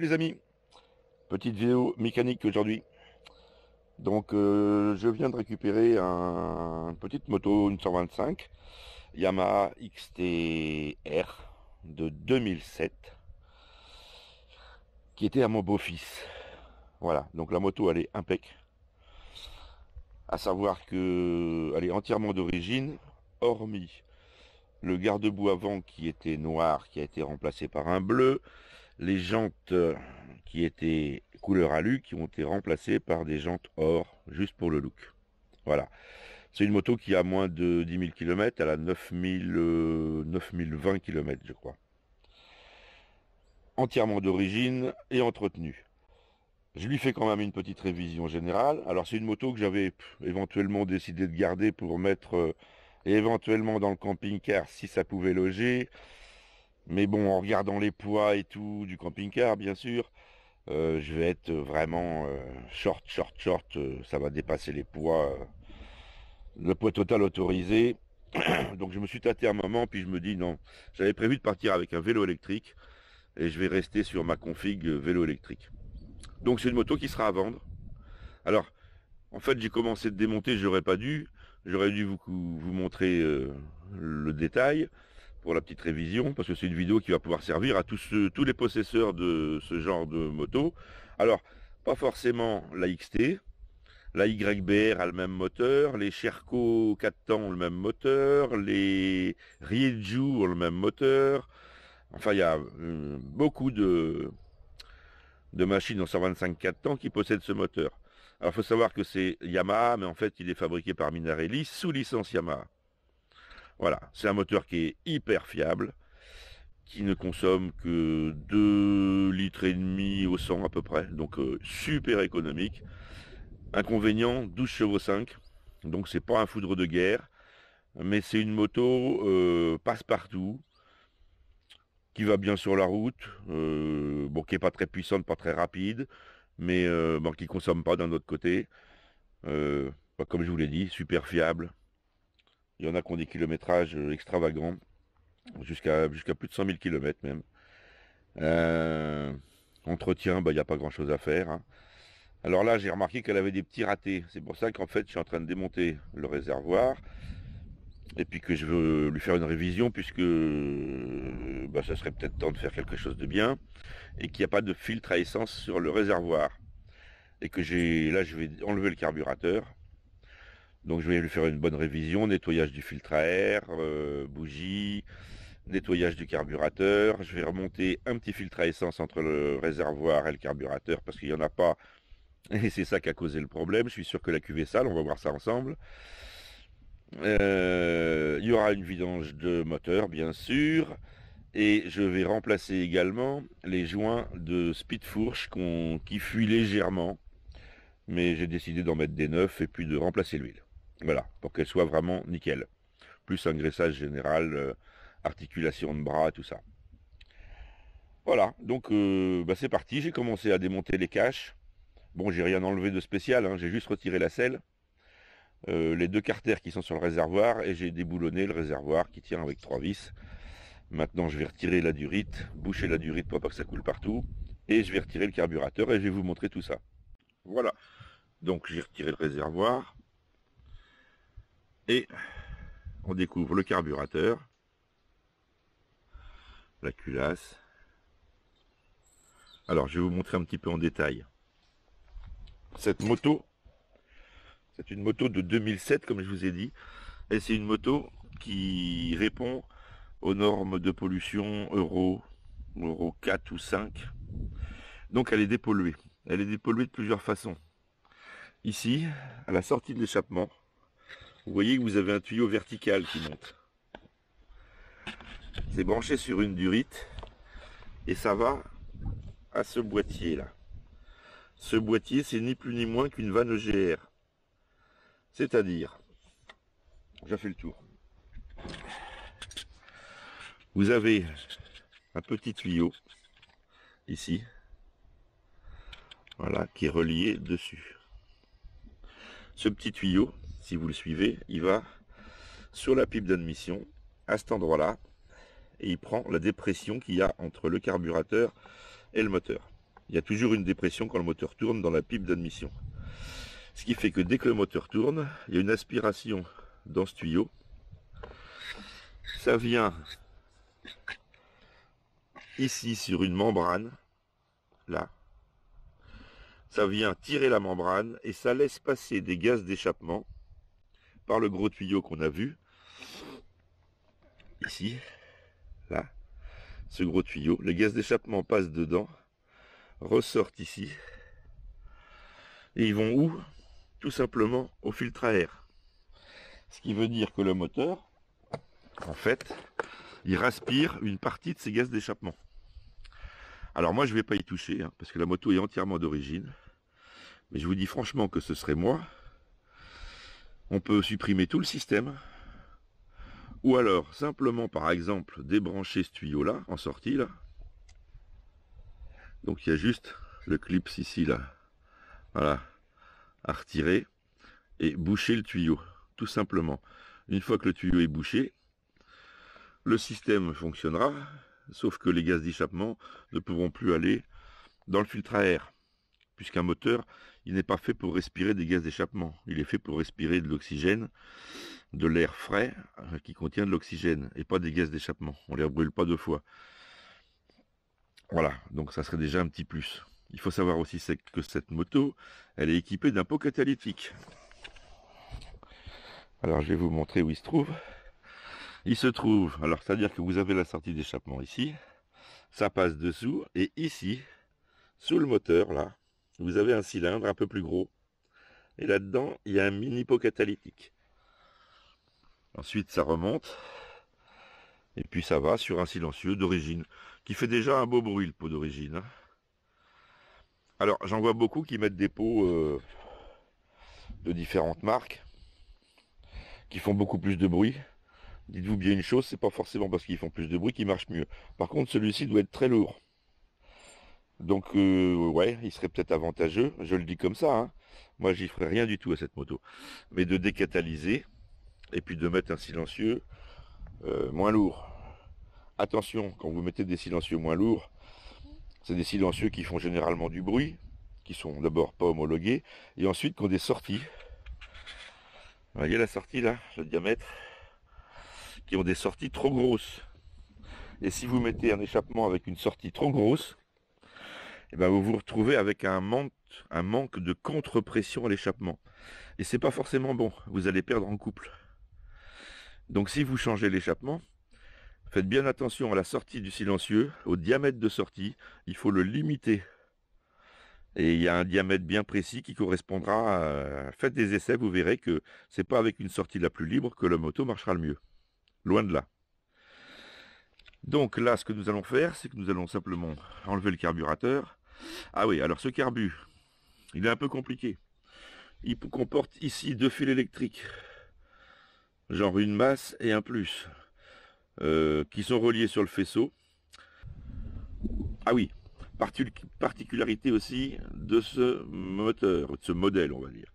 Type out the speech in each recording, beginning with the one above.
les amis, petite vidéo mécanique aujourd'hui. Donc je viens de récupérer une petite moto, une 125 Yamaha XTR de 2007 qui était à mon beau-fils. Voilà, donc la moto elle est impec. À savoir que elle est entièrement d'origine, hormis le garde-boue avant qui était noir, qui a été remplacé par un bleu, les jantes qui étaient couleur alu qui ont été remplacées par des jantes or juste pour le look. Voilà. C'est une moto qui a moins de 10 000 km, elle a 9020 km je crois. Entièrement d'origine et entretenue. Je lui fais quand même une petite révision générale. Alors c'est une moto que j'avais éventuellement décidé de garder pour mettre éventuellement dans le camping-car si ça pouvait loger. Mais bon, en regardant les poids et tout du camping-car, bien sûr, je vais être vraiment short, ça va dépasser les poids, le poids total autorisé. Donc je me suis tâté un moment, puis je me dis non, j'avais prévu de partir avec un vélo électrique, et je vais rester sur ma config vélo électrique. Donc c'est une moto qui sera à vendre. Alors, en fait, j'ai commencé de démonter, j'aurais dû vous montrer le détail, pour la petite révision, parce que c'est une vidéo qui va pouvoir servir à tous les possesseurs de ce genre de moto. Alors, pas forcément la XT, la YBR a le même moteur, les Sherco 4 temps ont le même moteur, les Rieju ont le même moteur. Enfin, il y a beaucoup de machines en 125 4 temps qui possèdent ce moteur. Alors, il faut savoir que c'est Yamaha, mais en fait, il est fabriqué par Minarelli sous licence Yamaha. Voilà, c'est un moteur qui est hyper fiable, qui ne consomme que 2 litres et demi au 100 à peu près, donc super économique. Inconvénient, 12 chevaux 5, donc c'est pas un foudre de guerre, mais c'est une moto passe-partout, qui va bien sur la route, bon, qui est pas très puissante, pas très rapide, mais bon, qui consomme pas d'un autre côté. Comme je vous l'ai dit, super fiable. Il y en a qui ont des kilométrages extravagants, jusqu'à plus de 100 000 km même. Euh, Entretien, il n'y a pas grand chose à faire, hein. Alors là, j'ai remarqué qu'elle avait des petits ratés. C'est pour ça qu'en fait, je suis en train de démonter le réservoir. Et puis que je veux lui faire une révision, puisque ça serait peut-être temps de faire quelque chose de bien. Et qu'il n'y a pas de filtre à essence sur le réservoir. Et que là, je vais enlever le carburateur. Donc je vais lui faire une bonne révision, nettoyage du filtre à air, bougie, nettoyage du carburateur. Je vais remonter un petit filtre à essence entre le réservoir et le carburateur parce qu'il n'y en a pas. Et c'est ça qui a causé le problème. Je suis sûr que la cuve est sale, on va voir ça ensemble. Il y aura une vidange de moteur, bien sûr. Et je vais remplacer également les joints de speed fourche qui fuient légèrement. Mais j'ai décidé d'en mettre des neufs et puis de remplacer l'huile. Voilà, pour qu'elle soit vraiment nickel. Plus un graissage général, articulation de bras, tout ça. Voilà, donc c'est parti. J'ai commencé à démonter les caches. Bon, j'ai rien enlevé de spécial, hein, j'ai juste retiré la selle, les deux carters qui sont sur le réservoir, et j'ai déboulonné le réservoir qui tient avec 3 vis. Maintenant, je vais retirer la durite, boucher la durite pour pas que ça coule partout, et je vais retirer le carburateur, et je vais vous montrer tout ça. Voilà, donc j'ai retiré le réservoir, et on découvre le carburateur, la culasse. Alors, je vais vous montrer un petit peu en détail. Cette moto, c'est une moto de 2007, comme je vous ai dit, et c'est une moto qui répond aux normes de pollution Euro 4 ou 5. Donc elle est dépolluée. Elle est dépolluée de plusieurs façons. Ici, à la sortie de l'échappement, vous voyez que vous avez un tuyau vertical qui monte. C'est branché sur une durite et ça va à ce boîtier là. Ce boîtier, c'est ni plus ni moins qu'une vanne EGR. C'est-à-dire, j'ai fait le tour. Vous avez un petit tuyau ici, voilà, qui est relié dessus. Ce petit tuyau, si vous le suivez, il va sur la pipe d'admission, à cet endroit-là, et il prend la dépression qu'il y a entre le carburateur et le moteur. il y a toujours une dépression quand le moteur tourne dans la pipe d'admission. Ce qui fait que dès que le moteur tourne, il y a une aspiration dans ce tuyau. Ça vient ici sur une membrane, là. Ça vient tirer la membrane et ça laisse passer des gaz d'échappement par le gros tuyau qu'on a vu. Ici, là, ce gros tuyau. Les gaz d'échappement passent dedans, ressortent ici. Et ils vont où? Tout simplement au filtre à air. Ce qui veut dire que le moteur, en fait, il respire une partie de ces gaz d'échappement. Alors moi je ne vais pas y toucher, hein, parce que la moto est entièrement d'origine. Mais je vous dis franchement que ce serait moi. On peut supprimer tout le système. Ou alors simplement par exemple débrancher ce tuyau là, en sortie là. Donc il y a juste le clip ici là. Voilà. À retirer. Et boucher le tuyau. Tout simplement. Une fois que le tuyau est bouché, le système fonctionnera. Sauf que les gaz d'échappement ne pourront plus aller dans le filtre à air. Puisqu'un moteur, il n'est pas fait pour respirer des gaz d'échappement. Il est fait pour respirer de l'oxygène, de l'air frais qui contient de l'oxygène et pas des gaz d'échappement. On ne les brûle pas deux fois. Voilà, donc ça serait déjà un petit plus. Il faut savoir aussi que cette moto, elle est équipée d'un pot catalytique. Alors je vais vous montrer où il se trouve. Il se trouve, alors c'est-à-dire que vous avez la sortie d'échappement ici, ça passe dessous, et ici, sous le moteur, là, vous avez un cylindre un peu plus gros. Et là-dedans, il y a un mini pot catalytique. Ensuite, ça remonte. Et puis ça va sur un silencieux d'origine, qui fait déjà un beau bruit, le pot d'origine. Hein. Alors, j'en vois beaucoup qui mettent des pots de différentes marques, qui font beaucoup plus de bruit. Dites-vous bien une chose, c'est pas forcément parce qu'ils font plus de bruit qu'ils marchent mieux. Par contre, celui-ci doit être très lourd. Donc, ouais, il serait peut-être avantageux, je le dis comme ça, hein. Moi j'y ferais rien du tout à cette moto. Mais de décatalyser, et puis de mettre un silencieux moins lourd. Attention, quand vous mettez des silencieux moins lourds, c'est des silencieux qui font généralement du bruit, qui sont d'abord pas homologués, et ensuite qui ont des sorties. Vous voyez la sortie là, le diamètre, qui ont des sorties trop grosses. Et si vous mettez un échappement avec une sortie trop grosse, et ben vous vous retrouvez avec un manque de contre-pression à l'échappement. Et c'est pas forcément bon, vous allez perdre en couple. Donc si vous changez l'échappement, faites bien attention à la sortie du silencieux, au diamètre de sortie, il faut le limiter. Et il y a un diamètre bien précis qui correspondra à... Faites des essais, vous verrez que c'est pas avec une sortie la plus libre que la moto marchera le mieux. Loin de là. Donc là, ce que nous allons faire, c'est que nous allons simplement enlever le carburateur. Ah oui, alors ce carbu, il est un peu compliqué. Il comporte ici deux fils électriques, genre une masse et un plus, qui sont reliés sur le faisceau. Ah oui, particularité aussi de ce moteur, de ce modèle, on va dire.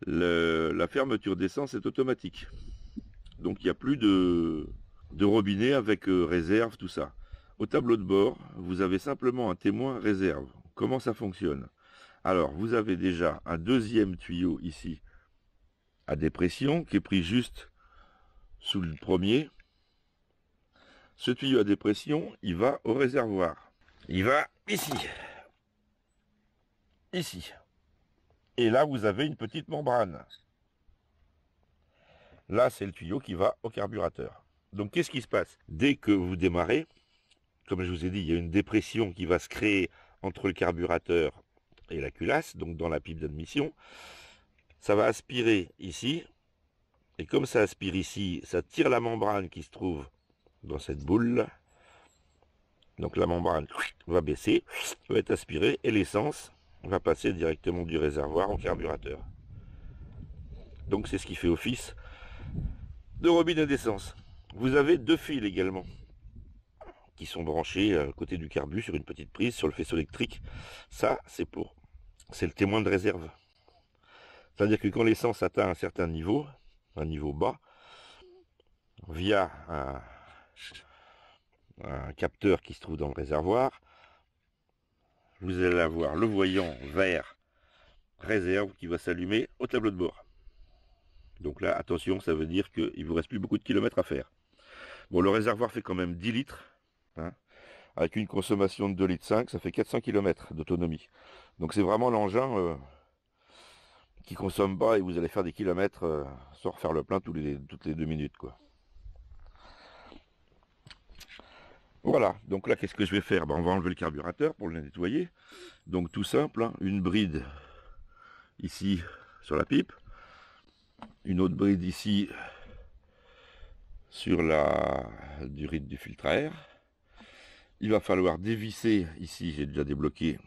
La fermeture d'essence est automatique. Donc il n'y a plus de robinet avec réserve, tout ça. Au tableau de bord, vous avez simplement un témoin réserve. Comment ça fonctionne? Alors, vous avez déjà un deuxième tuyau ici à dépression qui est pris juste sous le premier. Ce tuyau à dépression, il va au réservoir. Il va ici. Ici. Et là, vous avez une petite membrane. Là, c'est le tuyau qui va au carburateur. Donc, qu'est-ce qui se passe? Dès que vous démarrez, comme je vous ai dit, il y a une dépression qui va se créer entre le carburateur et la culasse, donc dans la pipe d'admission. Ça va aspirer ici. Et comme ça aspire ici, ça tire la membrane qui se trouve dans cette boule. Donc la membrane va baisser, va être aspirée et l'essence va passer directement du réservoir au carburateur. Donc c'est ce qui fait office de robinet d'essence. Vous avez deux fils également qui sont branchés à côté du carbu sur une petite prise sur le faisceau électrique. Ça, c'est le témoin de réserve. C'est-à-dire que quand l'essence atteint un certain niveau, un niveau bas, via un capteur qui se trouve dans le réservoir, vous allez avoir le voyant vert réserve qui va s'allumer au tableau de bord. Donc là, attention, ça veut dire qu'il ne vous reste plus beaucoup de kilomètres à faire. Bon, le réservoir fait quand même 10 litres. Hein, avec une consommation de 2,5 litres, ça fait 400 km d'autonomie. Donc c'est vraiment l'engin qui consomme pas et vous allez faire des kilomètres sans refaire le plein toutes les 2 minutes, quoi. Voilà, donc là qu'est-ce que je vais faire? On va enlever le carburateur pour le nettoyer. Donc tout simple, hein, une bride ici sur la pipe, une autre bride ici sur la durite du filtre à air. Il va falloir dévisser, ici j'ai déjà débloqué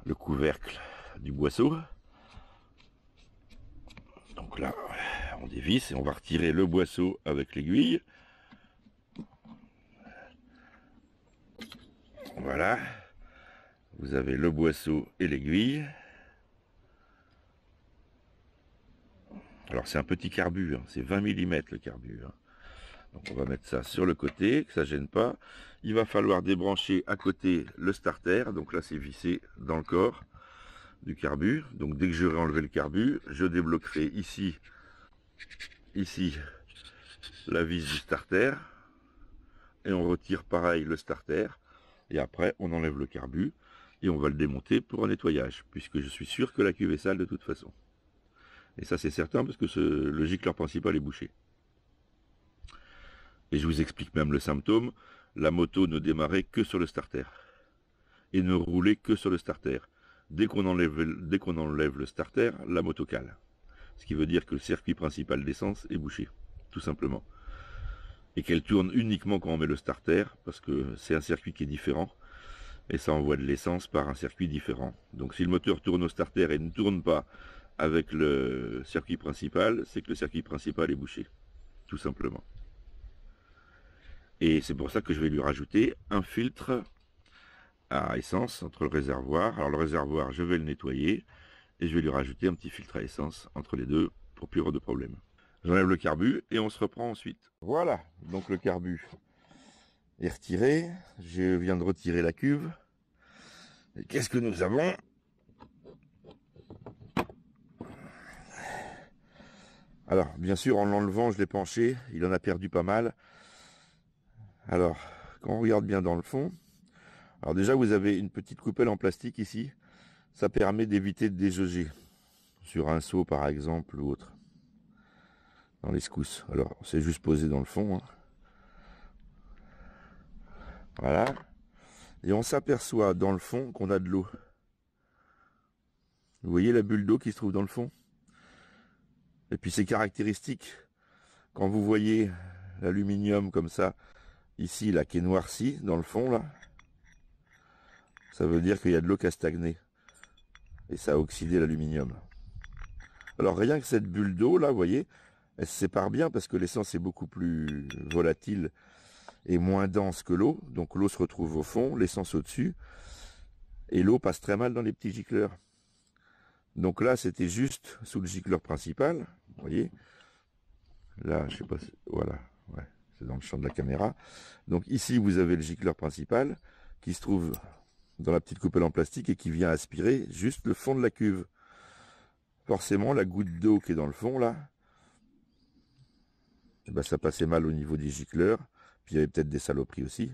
le couvercle du boisseau. Donc là, on dévisse et on va retirer le boisseau avec l'aiguille. Voilà, vous avez le boisseau et l'aiguille. Alors c'est un petit carbu, hein, c'est 20 mm le carbu. Hein. Donc on va mettre ça sur le côté, que ça ne gêne pas. Il va falloir débrancher à côté le starter, donc là c'est vissé dans le corps du carbu. Donc dès que j'aurai enlevé le carbu, je débloquerai ici la vis du starter. Et on retire pareil le starter. Et après on enlève le carbu et on va le démonter pour un nettoyage, puisque je suis sûr que la cuve est sale de toute façon. Et ça c'est certain parce que le gicleur principal est bouché. Et je vous explique même le symptôme, la moto ne démarrait que sur le starter. Et ne roulait que sur le starter. Dès qu'on enlève le starter, la moto cale. Ce qui veut dire que le circuit principal d'essence est bouché, tout simplement. Et qu'elle tourne uniquement quand on met le starter, parce que c'est un circuit qui est différent, et ça envoie de l'essence par un circuit différent. Donc si le moteur tourne au starter et ne tourne pas avec le circuit principal, c'est que le circuit principal est bouché, tout simplement. Et c'est pour ça que je vais lui rajouter un filtre à essence entre le réservoir. Alors le réservoir, je vais le nettoyer, et je vais lui rajouter un petit filtre à essence entre les deux pour plus avoir de problème. J'enlève le carbu et on se reprend ensuite. Voilà, donc le carbu est retiré. Je viens de retirer la cuve. Et qu'est-ce que nous avons? Alors, bien sûr, en l'enlevant, je l'ai penché. Il en a perdu pas mal. Alors, quand on regarde bien dans le fond, alors déjà, vous avez une petite coupelle en plastique ici. Ça permet d'éviter de déjauger sur un seau, par exemple, ou autre. Dans les secousses. Alors, c'est juste posé dans le fond. Hein. Voilà. Et on s'aperçoit dans le fond qu'on a de l'eau. Vous voyez la bulle d'eau qui se trouve dans le fond? Et puis c'est caractéristique. Quand vous voyez l'aluminium comme ça, ici, là, qui est noirci dans le fond, là, ça veut dire qu'il y a de l'eau qui a stagné. Et ça a oxydé l'aluminium. Alors rien que cette bulle d'eau, là, vous voyez, elle se sépare bien parce que l'essence est beaucoup plus volatile et moins dense que l'eau. Donc l'eau se retrouve au fond, l'essence au-dessus. Et l'eau passe très mal dans les petits gicleurs. Donc là, c'était juste sous le gicleur principal. Vous voyez. Là, je sais pas si... Voilà. Ouais, c'est dans le champ de la caméra. Donc ici, vous avez le gicleur principal qui se trouve dans la petite coupelle en plastique et qui vient aspirer juste le fond de la cuve. Forcément, la goutte d'eau qui est dans le fond, là, ben, ça passait mal au niveau des gicleurs. Puis il y avait peut-être des saloperies aussi.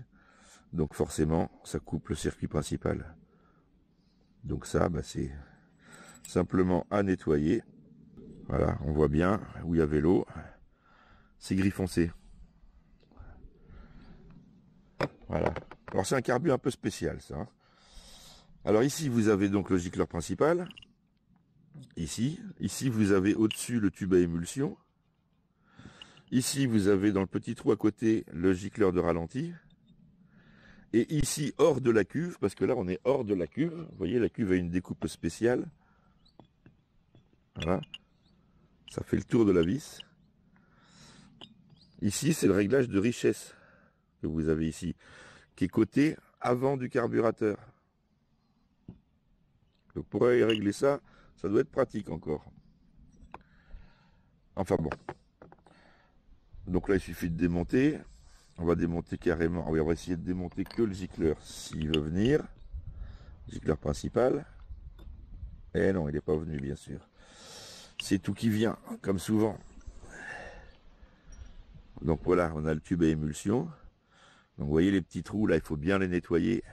Donc forcément, ça coupe le circuit principal. Donc ça, ben, c'est simplement à nettoyer. Voilà, on voit bien où il y avait l'eau. C'est gris foncé. Voilà. Alors c'est un carbu un peu spécial, ça. Hein. Alors ici, vous avez donc le gicleur principal. Ici vous avez au-dessus le tube à émulsion. Ici, vous avez dans le petit trou à côté le gicleur de ralenti. Et ici, hors de la cuve, parce que là, on est hors de la cuve. Vous voyez, la cuve a une découpe spéciale. Voilà. Ça fait le tour de la vis. Ici, c'est le réglage de richesse que vous avez ici, qui est côté avant du carburateur. Donc pour régler ça, ça doit être pratique encore. Enfin bon. Donc là, il suffit de démonter. On va démonter carrément. Ah oui, on va essayer de démonter que le gicleur s'il veut venir. Gicleur principal. Eh non, il n'est pas venu, bien sûr. C'est tout qui vient, comme souvent. Donc voilà, on a le tube à émulsion. Donc vous voyez les petits trous, là, il faut bien les nettoyer.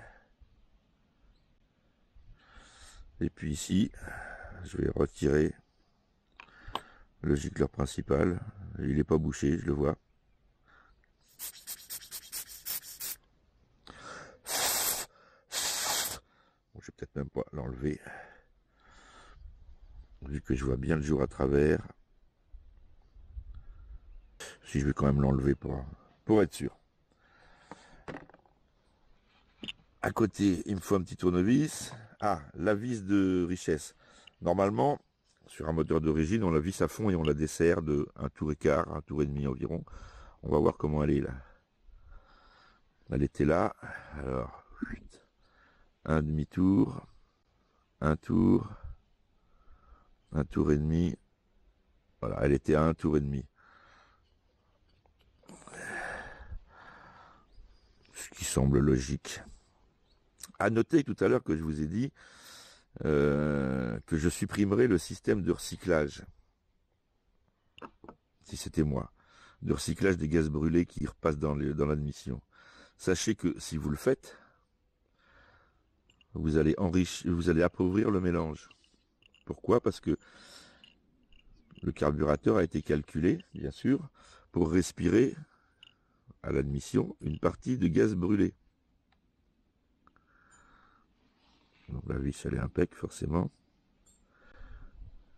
Et puis ici, je vais retirer le gicleur principal. Il n'est pas bouché, je le vois. Bon, je vais peut-être même pas l'enlever. Vu que je vois bien le jour à travers. Si je vais quand même l'enlever pour être sûr. À côté, il me faut un petit tournevis. Ah, la vis de richesse. Normalement, sur un moteur d'origine, on la visse à fond et on la dessert de un tour et quart, un tour et demi environ. On va voir comment elle est là. Elle était là. Alors, un demi-tour, un tour et demi. Voilà, elle était à un tour et demi. Ce qui semble logique. À noter tout à l'heure que je vous ai dit que je supprimerai le système de recyclage, si c'était moi, de recyclage des gaz brûlés qui repassent dans l'admission. Sachez que si vous le faites, vous allez appauvrir le mélange. Pourquoi? Parce que le carburateur a été calculé, bien sûr, pour respirer à l'admission une partie de gaz brûlé. Donc la vis, elle est impec, forcément.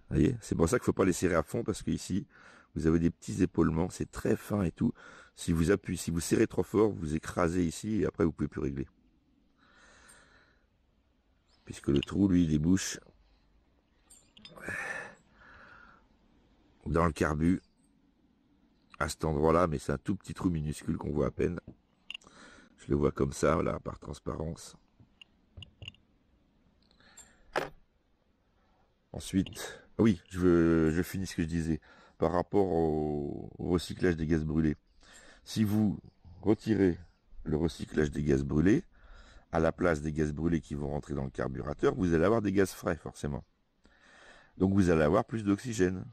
Vous voyez, c'est pour ça qu'il ne faut pas les serrer à fond, parce qu'ici, vous avez des petits épaulements, c'est très fin et tout. Si vous appuyez, si vous serrez trop fort, vous écrasez ici et après vous ne pouvez plus régler. Puisque le trou, lui, débouche dans le carbu, à cet endroit-là, mais c'est un tout petit trou minuscule qu'on voit à peine. Je le vois comme ça, là, par transparence. Ensuite, oui, je finis ce que je disais. Par rapport au recyclage des gaz brûlés. Si vous retirez le recyclage des gaz brûlés, à la place des gaz brûlés qui vont rentrer dans le carburateur, vous allez avoir des gaz frais, forcément. Donc vous allez avoir plus d'oxygène.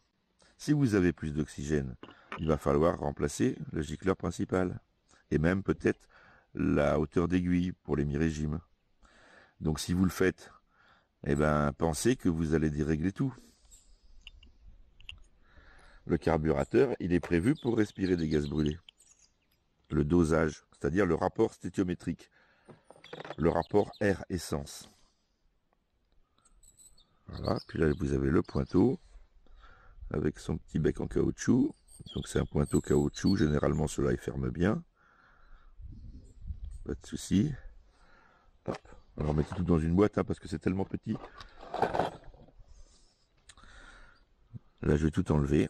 Si vous avez plus d'oxygène, il va falloir remplacer le gicleur principal. Et même peut-être la hauteur d'aiguille pour les mi-régimes. Donc si vous le faites, eh ben, pensez que vous allez dérégler tout. Le carburateur, il est prévu pour respirer des gaz brûlés. Le dosage, c'est-à-dire le rapport stéthiométrique, le rapport air-essence. Voilà, puis là vous avez le pointeau avec son petit bec en caoutchouc. Donc c'est un pointeau caoutchouc, généralement cela il ferme bien. Pas de souci. Hop. Alors mettez tout dans une boîte hein, parce que c'est tellement petit. Là je vais tout enlever.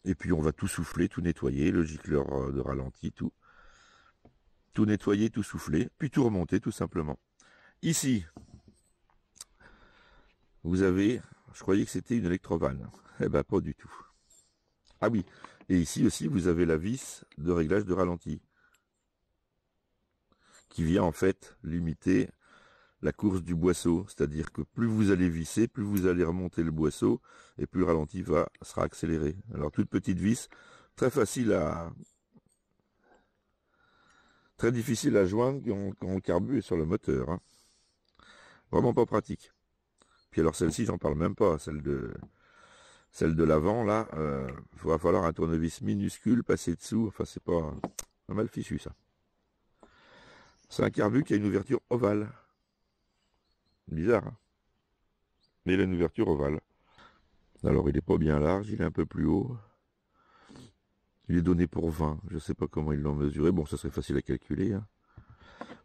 Et puis on va tout souffler, tout nettoyer, le gicleur de ralenti, tout. Tout nettoyer, tout souffler, puis tout remonter tout simplement. Ici, vous avez, je croyais que c'était une électrovanne. Eh ben pas du tout. Ah oui, et ici aussi vous avez la vis de réglage de ralenti qui vient en fait limiter la course du boisseau, c'est-à-dire que plus vous allez visser, plus vous allez remonter le boisseau et plus le ralenti sera accéléré. Alors toute petite vis, très facile très difficile à joindre quand le carbu est sur le moteur. Hein. Vraiment pas pratique. Puis alors celle-ci, j'en parle même pas, celle de l'avant là, va falloir un tournevis minuscule, passer dessous, enfin c'est pas mal fichu ça. C'est un carbu qui a une ouverture ovale. Bizarre, hein, mais il a une ouverture ovale. Alors il est pas bien large, il est un peu plus haut. Il est donné pour 20, je sais pas comment ils l'ont mesuré, bon ça serait facile à calculer. Hein.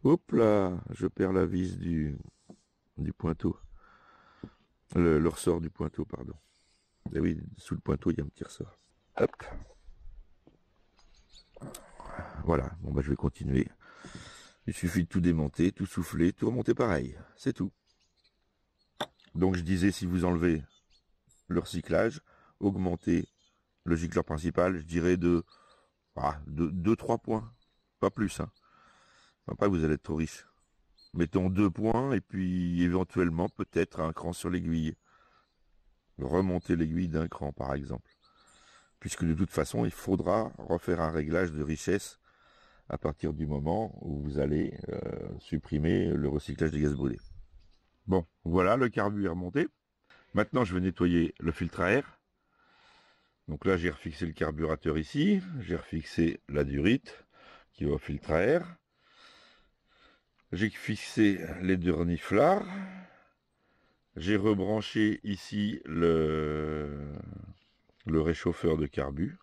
Hop là, je perds la vis du pointeau. Le ressort du pointeau, pardon. Et oui, sous le pointeau, il y a un petit ressort. Hop. Voilà, bon bah je vais continuer. Il suffit de tout démonter, tout souffler, tout remonter pareil. C'est tout. Donc je disais, si vous enlevez le recyclage, augmentez le gicleur principal, je dirais de 2-3 points. pas plus. Hein. Après, vous allez être trop riche. Mettons 2 points et puis éventuellement peut-être un cran sur l'aiguille. Remonter l'aiguille d'un cran par exemple. Puisque de toute façon, il faudra refaire un réglage de richesse à partir du moment où vous allez supprimer le recyclage des gaz brûlés. Bon, voilà, le carbu est remonté. Maintenant, je vais nettoyer le filtre à air. Donc là, j'ai refixé le carburateur ici. J'ai refixé la durite qui va au filtre à air. J'ai fixé les deux reniflards. J'ai rebranché ici le réchauffeur de carbu.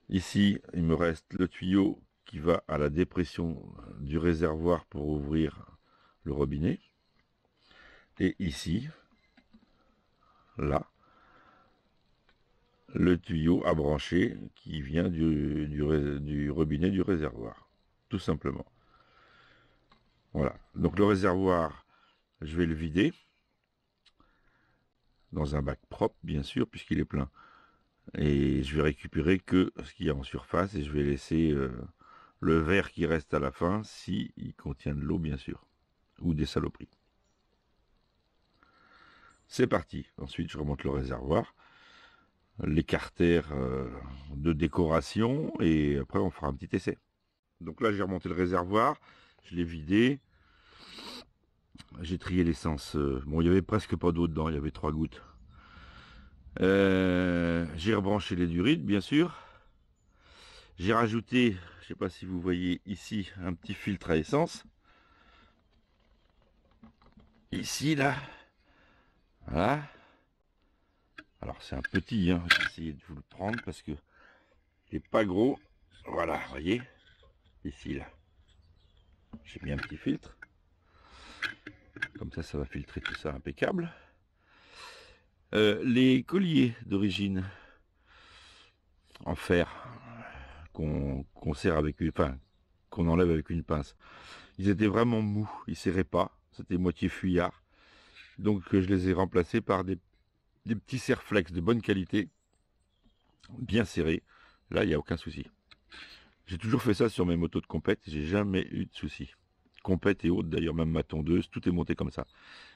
Ici, il me reste le tuyau qui va à la dépression du réservoir pour ouvrir le robinet. Et ici, là, le tuyau à brancher qui vient du robinet du réservoir. Tout simplement. Voilà. Donc le réservoir, je vais le vider dans un bac propre, bien sûr, puisqu'il est plein. Et je vais récupérer que ce qu'il y a en surface et je vais laisser le verre qui reste à la fin, s'il contient de l'eau, bien sûr, ou des saloperies. C'est parti. Ensuite, je remonte le réservoir, les carters de décoration, et après, on fera un petit essai. Donc là, j'ai remonté le réservoir, je l'ai vidé, j'ai trié l'essence. Bon, il n'y avait presque pas d'eau dedans, il y avait 3 gouttes. J'ai rebranché les durites, bien sûr. J'ai rajouté, je ne sais pas si vous voyez ici, un petit filtre à essence. Ici, là. Voilà. Alors, c'est un petit, hein. J'ai essayé de vous le prendre parce que il n'est pas gros. Voilà, vous voyez. Ici, là. J'ai mis un petit filtre. Comme ça va filtrer tout ça impeccable. Les colliers d'origine en fer qu'on serre avec une, enfin, qu'on enlève avec une pince, ils étaient vraiment mous, ils serraient pas, c'était moitié fuyard. Donc je les ai remplacés par des petits serre-flex de bonne qualité, bien serrés. Là, il n'y a aucun souci. J'ai toujours fait ça sur mes motos de compète, j'ai jamais eu de souci. Compète et autres, d'ailleurs, même ma tondeuse, tout est monté comme ça.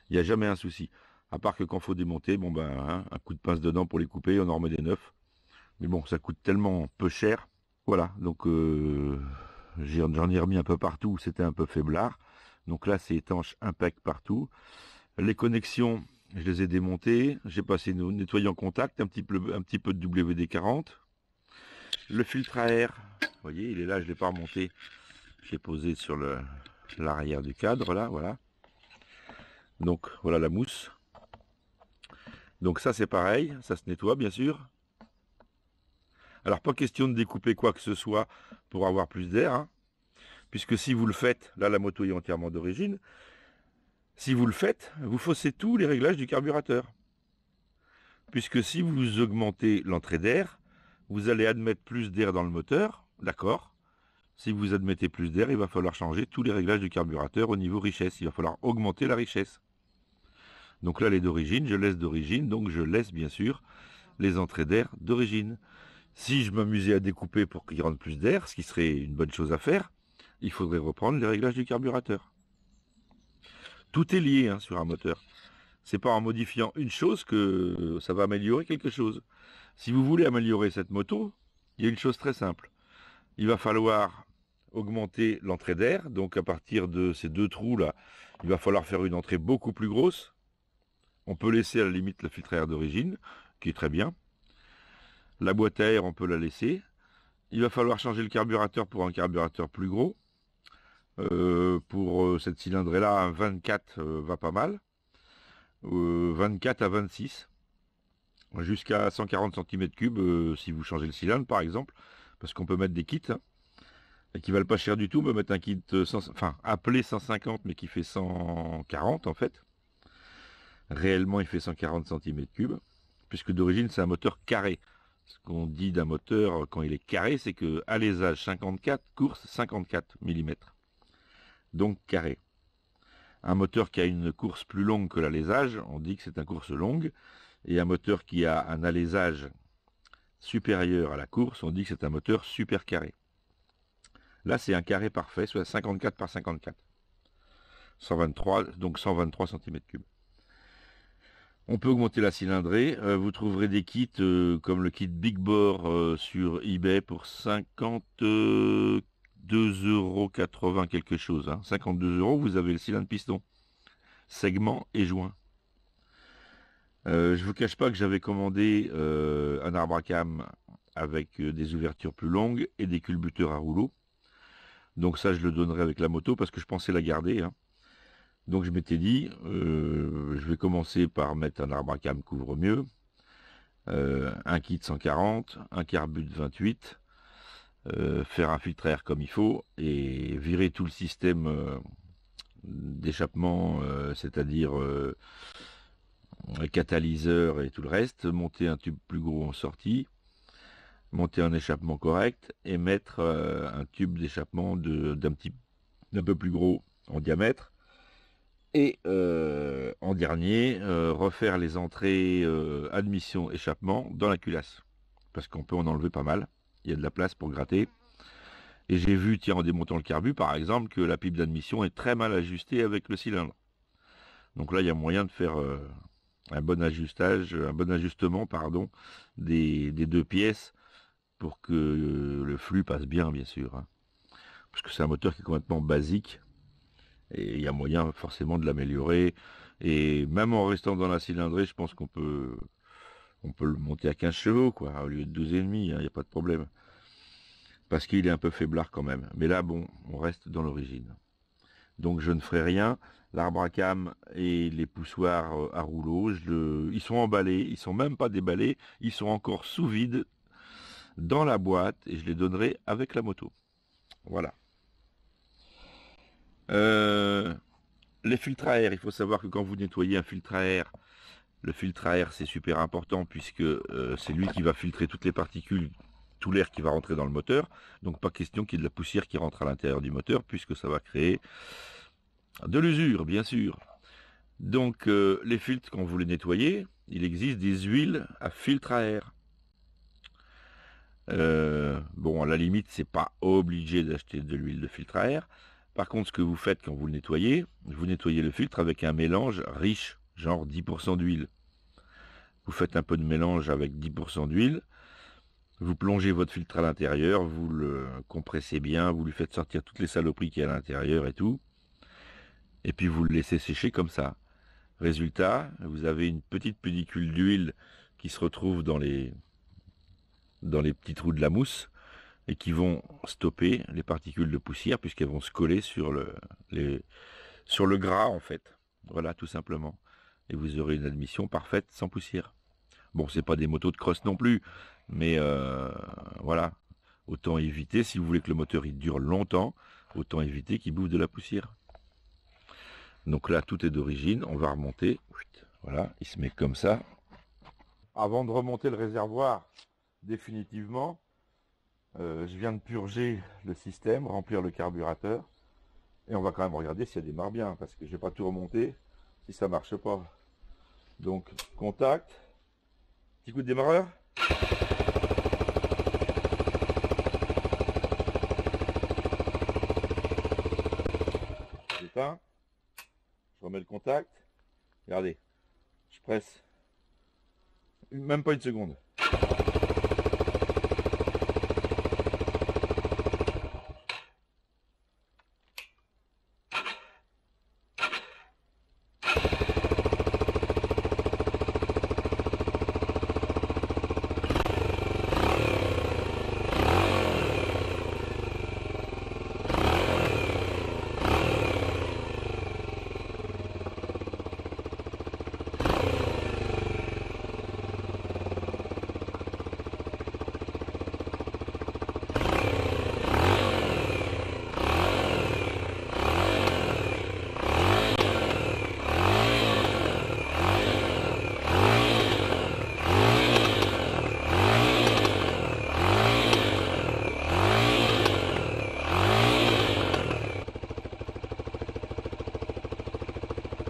Il n'y a jamais un souci. À part que quand il faut démonter, bon ben, hein, un coup de pince dedans pour les couper, on en remet des neufs. Mais bon, ça coûte tellement peu cher. Voilà, donc j'en ai remis un peu partout, c'était un peu faiblard. Donc là, c'est étanche, impec partout. Les connexions, je les ai démontées. J'ai passé nettoyant contact, un petit peu de WD-40. Le filtre à air, vous voyez, il est là, je ne l'ai pas remonté. Je l'ai posé sur l'arrière du cadre, là, voilà. Donc, voilà la mousse. Donc ça, c'est pareil, ça se nettoie, bien sûr. Alors, pas question de découper quoi que ce soit pour avoir plus d'air, hein, puisque si vous le faites, là, la moto est entièrement d'origine, si vous le faites, vous faussez tous les réglages du carburateur. Puisque si vous augmentez l'entrée d'air, vous allez admettre plus d'air dans le moteur, d'accord. Si vous admettez plus d'air, il va falloir changer tous les réglages du carburateur au niveau richesse. Il va falloir augmenter la richesse. Donc là, les d'origine, je laisse d'origine, donc je laisse bien sûr les entrées d'air d'origine. Si je m'amusais à découper pour qu'il rentre plus d'air, ce qui serait une bonne chose à faire, il faudrait reprendre les réglages du carburateur. Tout est lié hein, sur un moteur. C'est pas en modifiant une chose que ça va améliorer quelque chose. Si vous voulez améliorer cette moto, il y a une chose très simple. Il va falloir augmenter l'entrée d'air. Donc à partir de ces 2 trous là, il va falloir faire une entrée beaucoup plus grosse. On peut laisser à la limite le filtre à air d'origine, qui est très bien. La boîte à air, on peut la laisser. Il va falloir changer le carburateur pour un carburateur plus gros. Pour cette cylindrée là, un 24 va pas mal. 24 à 26 jusqu'à 140 cm3 si vous changez le cylindre par exemple, parce qu'on peut mettre des kits hein, et qui valent pas cher du tout. On peut mettre un kit appelé 150 mais qui fait 140 en fait. Réellement il fait 140 cm3 puisque d'origine c'est un moteur carré. Ce qu'on dit d'un moteur quand il est carré, c'est que alésage 54, course 54 mm, donc carré. Un moteur qui a une course plus longue que l'alésage, on dit que c'est une course longue. Et un moteur qui a un alésage supérieur à la course, on dit que c'est un moteur super carré. Là, c'est un carré parfait, soit 54 par 54. 123, donc 123 cm3. On peut augmenter la cylindrée. Vous trouverez des kits comme le kit Big Bore sur eBay pour 52,80 € quelque chose. 52 €, vous avez le cylindre piston, segment et joint. Je vous cache pas que j'avais commandé un arbre à cam avec des ouvertures plus longues et des culbuteurs à rouleau. Donc ça, je le donnerai avec la moto parce que je pensais la garder. Donc je m'étais dit, je vais commencer par mettre un arbre à cam couvre-mieux, un kit 140, un carbut 28, faire un filtre à air comme il faut et virer tout le système d'échappement, c'est-à-dire catalyseur et tout le reste, monter un tube plus gros en sortie, monter un échappement correct et mettre un tube d'échappement d'un peu plus gros en diamètre. Et en dernier, refaire les entrées admission échappement dans la culasse. Parce qu'on peut en enlever pas mal. Il y a de la place pour gratter. Et j'ai vu, tiens, en démontant le carbu, par exemple, que la pipe d'admission est très mal ajustée avec le cylindre. Donc là, il y a moyen de faire un bon ajustement, pardon, des deux pièces pour que le flux passe bien, bien sûr. Parce que c'est un moteur qui est complètement basique. Et il y a moyen forcément de l'améliorer. Et même en restant dans la cylindrée, je pense qu'on peut le monter à 15 chevaux, quoi, au lieu de 12,5, il n'y a pas de problème. Parce qu'il est un peu faiblard quand même. Mais là, bon, on reste dans l'origine. Donc je ne ferai rien. L'arbre à cam et les poussoirs à rouleau, ils sont emballés, ils sont même pas déballés, ils sont encore sous vide dans la boîte et je les donnerai avec la moto. Voilà. Les filtres à air, il faut savoir que quand vous nettoyez un filtre à air, le filtre à air c'est super important puisque c'est lui qui va filtrer toutes les particules, tout l'air qui va rentrer dans le moteur. Donc pas question qu'il y ait de la poussière qui rentre à l'intérieur du moteur puisque ça va créer de l'usure, bien sûr. Donc les filtres, quand vous les nettoyez, il existe des huiles à filtre à air. Bon, à la limite, c'est pas obligé d'acheter de l'huile de filtre à air. Par contre, ce que vous faites quand vous nettoyez le filtre avec un mélange riche, genre 10% d'huile. Vous faites un peu de mélange avec 10% d'huile, vous plongez votre filtre à l'intérieur, vous le compressez bien, vous lui faites sortir toutes les saloperies qu'il y a à l'intérieur et tout, et puis vous le laissez sécher comme ça. Résultat, vous avez une petite pellicule d'huile qui se retrouve dans les petits trous de la mousse, et qui vont stopper les particules de poussière puisqu'elles vont se coller sur le gras en fait. Voilà, tout simplement. Et vous aurez une admission parfaite sans poussière. Bon, c'est pas des motos de cross non plus, mais voilà. Autant éviter, si vous voulez que le moteur il dure longtemps, autant éviter qu'il bouffe de la poussière. Donc là, tout est d'origine. On va remonter. Voilà, il se met comme ça. Avant de remonter le réservoir définitivement, je viens de purger le système, remplir le carburateur. Et on va quand même regarder si elle démarre bien, parce que je vais pas tout remonter si ça marche pas. Donc, contact. Petit coup de démarreur. J'éteins. Je remets le contact. Regardez. Je presse. Même pas une seconde.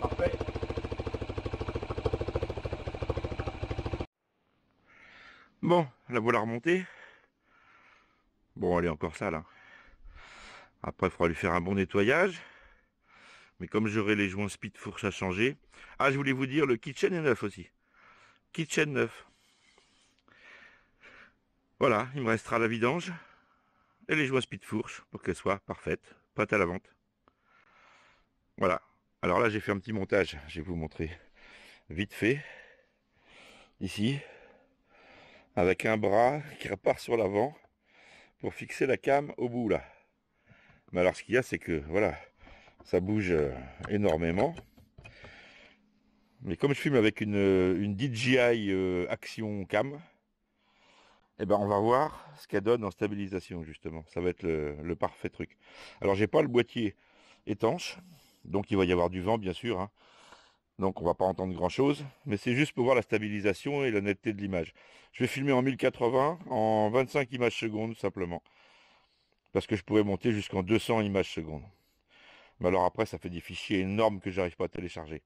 Parfait. Bon, la voilà remontée. Bon, elle est encore sale. Après, il faudra lui faire un bon nettoyage. Mais comme j'aurai les joints speed fourche à changer... Ah, je voulais vous dire, le kitchen est neuf aussi. Kitchen neuf. Voilà, il me restera la vidange et les joints speed fourche pour qu'elle soit parfaite, prête à la vente. Voilà. Alors là, j'ai fait un petit montage, je vais vous montrer vite fait. Ici, avec un bras qui repart sur l'avant pour fixer la cam au bout là. Mais alors ce qu'il y a, c'est que voilà, ça bouge énormément. Mais comme je filme avec une DJI Action Cam, eh ben on va voir ce qu'elle donne en stabilisation justement. Ça va être le parfait truc. Alors j'ai pas le boîtier étanche, donc il va y avoir du vent bien sûr, hein. Donc on va pas entendre grand chose, mais c'est juste pour voir la stabilisation et la netteté de l'image. Je vais filmer en 1080, en 25 images secondes simplement, parce que je pourrais monter jusqu'en 200 images secondes. Mais alors après ça fait des fichiers énormes que j'arrive pas à télécharger.